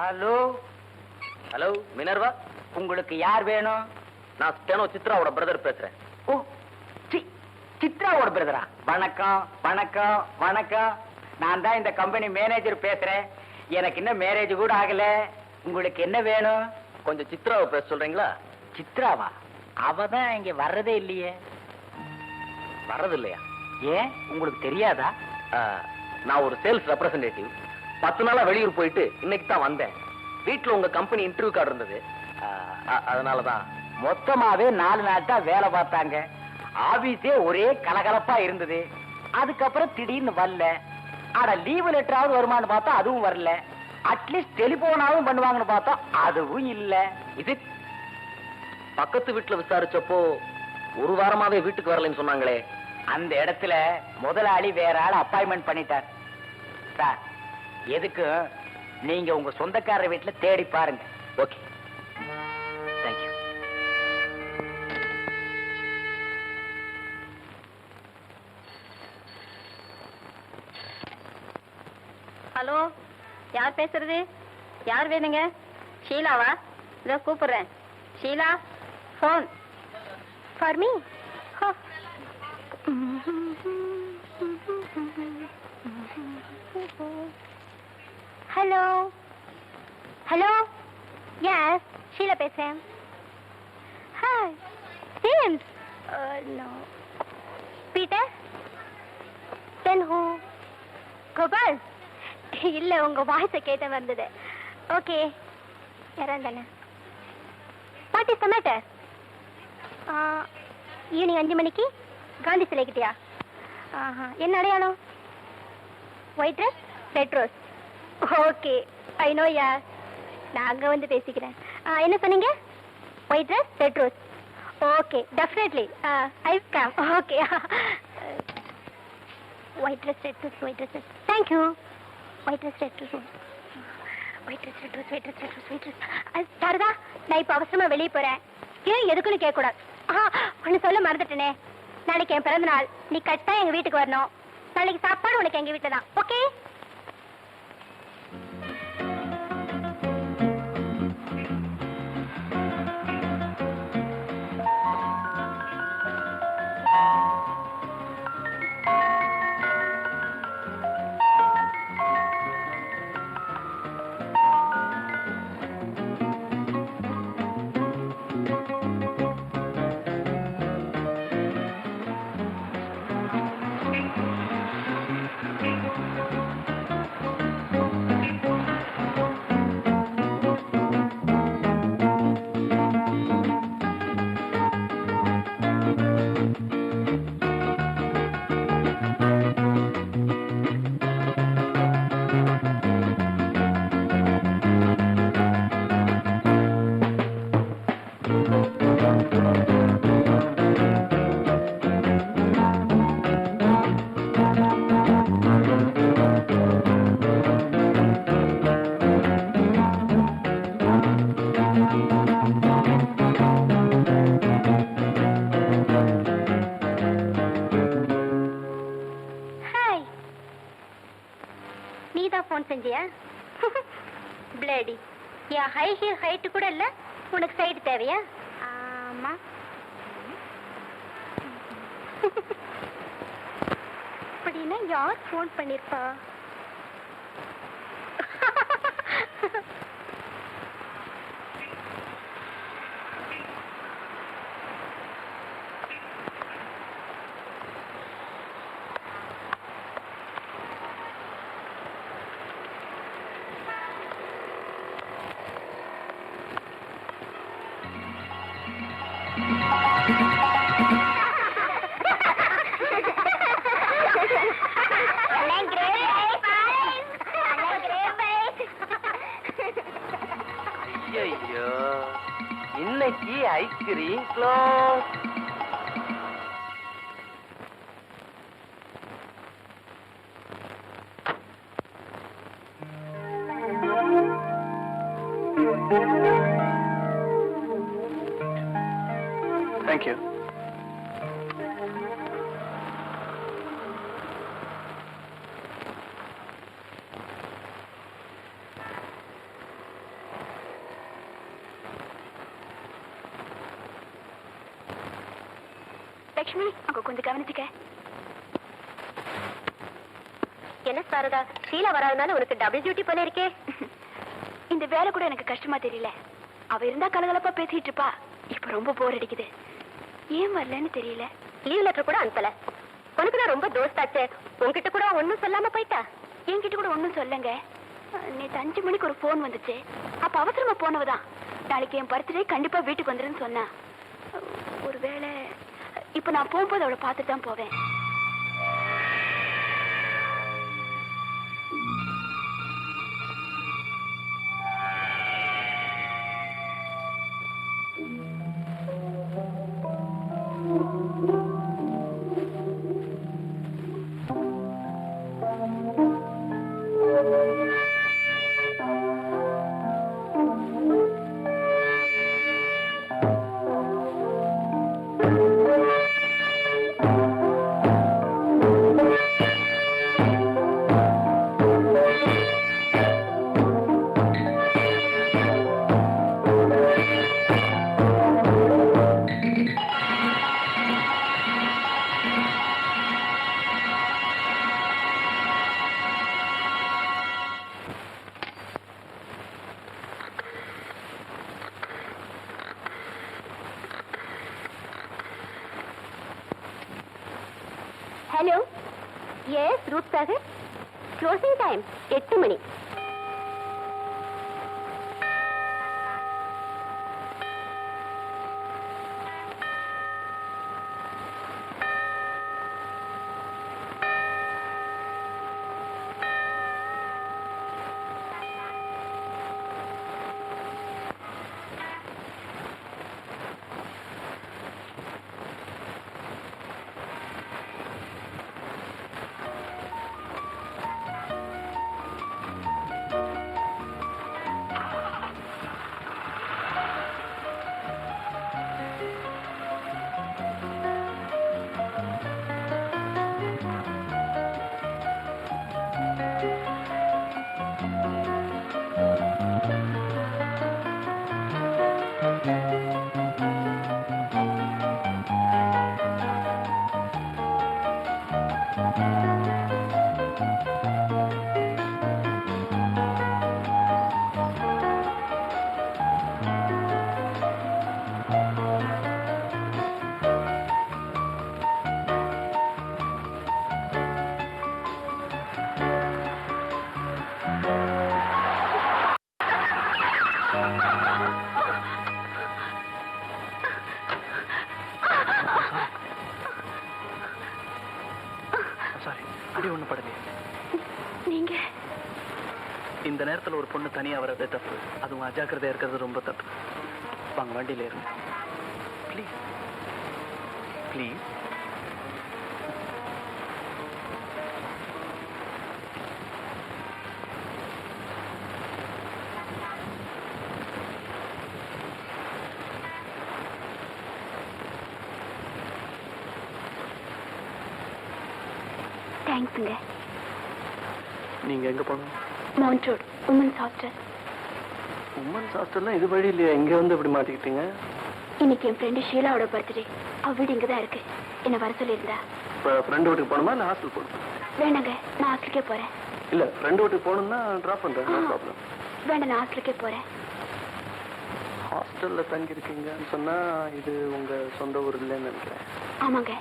Hello hello Minerva, உங்களுக்கு யார் வேணும்? நான் ஸ்டெனோ சித்ராவோட பிரதர் பேசுறேன். ஓ, சித்ராவோட பிரதரா? வணக்கம் வணக்கம் வணக்கம். நான் தான் இந்த கம்பெனி மேனேஜர் பேசுறேன். எனக்கு இன்னும் மேரேஜ் கூட ஆகல. உங்களுக்கு என்ன வேணும்? கொஞ்சம் சித்ராவை பேச சொல்றீங்களா? சித்ராவா? அவ தான் இங்க வர்றதே இல்லையே. வர்றது இல்லையா? ஏன், உங்களுக்கு தெரியாதா? நான் ஒரு சேல்ஸ் ரெப்ரசன்டேட்டிவ். 10 நாளா வெளியூர் போயிட்டு இன்னைக்கு தான் வந்தேன். வீட்டுல உங்க கம்பெனி இன்டர்வியூ கார்டு இருந்தது, அதனாலதான். மொத்தமாவே 4 நாள் தான் வேலை பார்த்தாங்க. ஆபீஸே ஒரே கலகலப்பா இருந்தது. அதுக்கப்புறம் திடீர்னு வரல. ஆனா லீவு லெட்டராவது வருமானு பார்த்தா அதுவும் வரல. அட்லீஸ்ட் டெலிபோனாவும் பண்ணுவாங்கன்னு பார்த்தா அதுவும் இல்ல. இது பக்கத்து வீட்டுல விசாரிச்சப்போ 1 வாரமாவே வீட்டுக்கு வரலன்னு சொன்னாங்களே. அந்த இடத்துல முதலாளி வேற ஆள் அப்பாயின்மெண்ட் பண்ணிட்டார். சார், எதுக்கு நீங்க உங்க சொந்தக்காரர் வீட்டுல தேடி பாருங்க. Okay, thank you. ஹலோ, யார் பேசுறது? யார் வேணுங்க? ஷீலாவா? இதோ கூப்பிடுறேன். Sheela, phone for me. Hello hello, yes Sheela பேசுறேன். Hi James. No. Peter? Then who? Gopal? இல்ல, உங்க வாய்ஸை கேட்ட வந்தது. ஓகே, யாரும் தானே? What is the matter? Evening 5 மணிக்கு காந்தி சிலை கிட்டியா? என்ன அடையாளம்? White rose, red rose. Okay, I know யார். நான் அங்கே வந்து பேசிக்கிறேன். என்ன சொன்னீங்க? White rose, red rose. Okay, definitely I come. Okay, white rose, red rose, white rose. Thank you. White rose, red rose, white rose, red rose, white rose, red rose, white rose. Saradha, நான் இப்போ அவசரமா வெளியே போறேன். ஏன் எதுக்குன்னு கேட்கக்கூடாது. ஒன்று சொல்ல மறந்துட்டேனே. நாளைக்கு என் பிறந்த நாள். நீ கட்டாயம் எங்க வீட்டுக்கு வரணும். நாளைக்கு சாப்பாடு உனக்கு எங்க வீட்டுல தான். ஓகே? பிளேடி, என் ஹை ஹீல் ஹைட்டு கூட இல்ல, உனக்கு சைடு தேவையா? ஆமா. அப்படின்னா யார் ஃபோன் பண்ணிருப்பா? ஐயோ, இன்னைக்கு ice cream close. Thank you. Lakshmi அங்க கொஞ்சம் கவனிச்சுக்க. என்ன சாரதா, ஷீலா வராதனால உனக்கு டபுள் டியூட்டி போல இருக்கே. இந்த வேலை கூட எனக்கு கஷ்டமா தெரியல. அவ இருந்தா கலகலப்பா பேசிட்டு இருப்பா. இப்ப ரொம்ப போர் அடிக்குது. ஏன் வரலன்னு தெரியல. லீவ் லெட்டர் கூட அனுப்பல. உனக்கு நான் ரொம்ப தோஸ்தாச்சே, உன்கிட்ட கூட ஒன்னும் சொல்லாம போயிட்டா. என்கிட்ட கூட ஒன்னும் சொல்லுங்க. நேற்று 5 மணிக்கு ஒரு போன் வந்துச்சு. அப்ப அவசரமா போனவதான். நாளைக்கு என் பர்த்டே கண்டிப்பா வீட்டுக்கு வந்துருன்னு சொன்னா. ஒருவேளை இப்ப நான் போகும்போது அவளை பார்த்துட்டு தான் போவேன். Hello, yes root Sagar. Closing time 8 மணி. நீங்க இந்த நேரத்துல ஒரு பொண்ணு தனியா வர்றதே தப்பு. அதுவும் அஜாக்கிரதையா இருக்கிறது ரொம்ப தப்பு. வாங்க வண்டியில இருங்க ப்ளீஸ் ப்ளீஸ். தேங்க்ஸுங்க. நீங்க எங்க போகணும்? Mount Road women's hostel. Women's ஹாஸ்டல்லாம் இது வழி இல்லையா? இங்க வந்து இப்படி மாட்டிக்கிட்டீங்க? இன்னைக்கு என் ஃப்ரெண்டு ஷீலாவோட பர்த்டே. அவ வீடு இங்கதான் இருக்கு. என்ன வர சொல்லியிருந்தா. இப்போ ஃப்ரெண்டு வீட்டுக்கு போகணுமா இல்லை ஹாஸ்டல் போகணும்? வேண்டாங்க, நான் ஹாஸ்டலுக்கே போறேன். இல்ல ஃப்ரெண்டு வீட்டுக்கு போகணும்னா ட்ராப் பண்றேன், நோ ப்ராப்ளம். வேண்டாம், நான் ஹாஸ்டலுக்கே போறேன். ஹாஸ்டல்ல தங்கி இருக்கீங்கன்னு சொன்னா இது உங்க சொந்த ஊர் இல்லைன்னு நினைக்கிறேன். ஆமாங்க,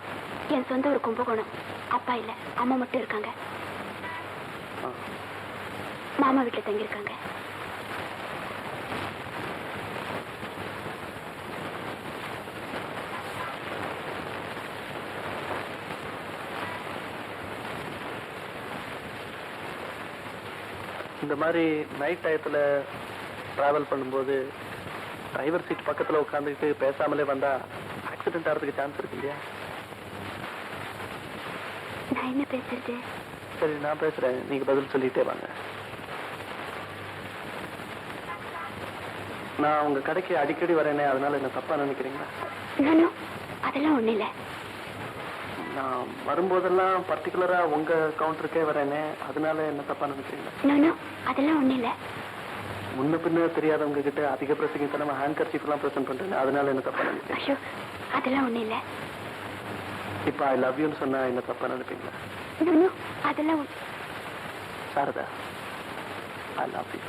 என் சொந்த ஊர் கும்பகோணம். அப்பா இல்ல, அம்மா மட்டும் இருக்காங்க. மாமா வீட்டுல தங்கியிருக்காங்க. இந்த மாதிரி நைட் டயத்துல டிராவல் பண்ணும்போது டிரைவர் சீட் பக்கத்துல உட்காந்துக்கிட்டு பேசாமலே வந்தா ஆக்சிடென்ட் ஆகிறதுக்கு சான்ஸ் இருக்கு இல்லையா? நான் என்ன பேசுறது? சரி, நான் பேசுறேன், நீங்க பதில் சொல்லிட்டே வாங்க. நான் உங்க கடைக்கு அடிக்கடி வரேனே, அதனால என்ன தப்பா நினைக்கிறீங்களா? அதெல்லாம் ஒண்ணு இல்ல. நான் வரும்போதெல்லாம் பர்டிகுலரா உங்க கவுண்டருக்கே வரேனே, அதனால என்ன தப்பா நினைக்கிறீங்களா? அதெல்லாம் ஒண்ணு இல்ல. முன்ன பின்ன தெரியாதவங்க கிட்ட அதிக பிரசங்கித்தனமா ஹேண்ட் கர்ச்சீஃப் எல்லாம் பிரசன்ட் பண்றேன், அதனால என்ன தப்பா நினைக்கிறீங்க? அதெல்லாம் ஒண்ணு இல்ல. இப்ப ஐ லவ் யூன்னு சொன்னா என்ன தப்பா நினைப்பீங்களா? அதெல்லாம் சாரதா, ஐ லவ் யூ.